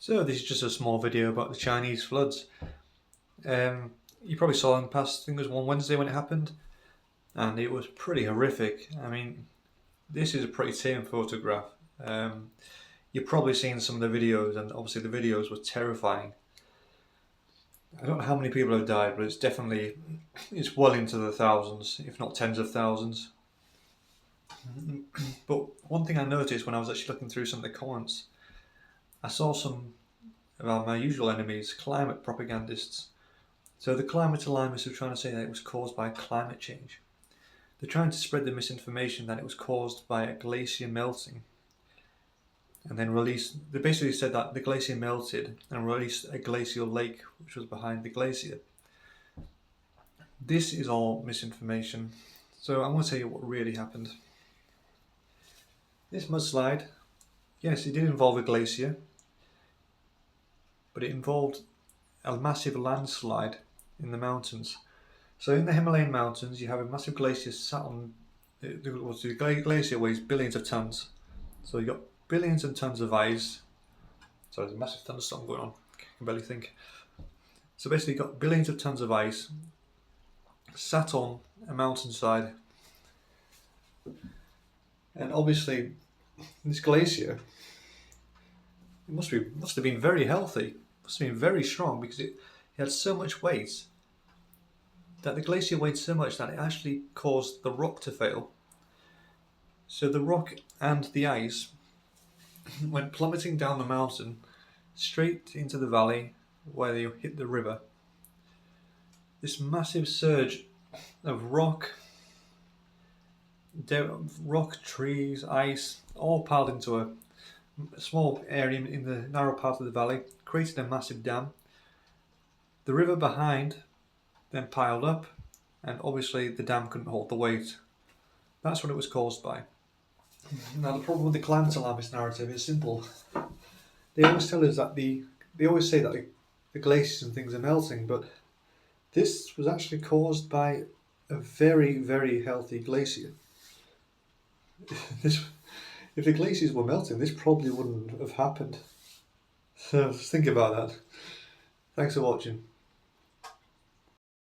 So this is just a small video about the Chinese floods. You probably saw in the past, I think it was one Wednesday when it happened, and it was pretty horrific. I mean, this is a pretty tame photograph. You've probably seen some of the videos, and obviously the videos were terrifying. I don't know how many people have died, but it's well into the thousands, if not tens of thousands. But one thing I noticed when I was actually looking through some of the comments, I saw some of my usual enemies, climate propagandists. So the climate alarmists are trying to say that it was caused by climate change. They're trying to spread the misinformation that it was caused by a glacier melting. And then they basically said that the glacier melted and released a glacial lake which was behind the glacier. This is all misinformation. So I'm going to tell you what really happened. This mudslide, yes, it did involve a glacier, but it involved a massive landslide in the mountains. So in the Himalayan mountains, you have a massive glacier sat on. The glacier weighs billions of tons. So you got billions of tons of ice. Sorry, there's a massive thunderstorm going on. I can barely think. So basically, you got billions of tons of ice sat on a mountainside, and obviously, this glacier must have been very healthy. Must have been very strong because it had so much weight that the glacier weighed so much that it actually caused the rock to fail. So the rock and the ice went plummeting down the mountain straight into the valley where they hit the river. This massive surge of rock, trees, ice, all piled into a small area in the narrow part of the valley, created a massive dam. The river behind then piled up, and obviously the dam couldn't hold the weight. That's what it was caused by. Now the problem with the climate alarmist narrative is simple. They always tell us that they always say that the glaciers and things are melting, but this was actually caused by a very, very healthy glacier. If the glaciers were melting, this probably wouldn't have happened. So just think about that. Thanks for watching.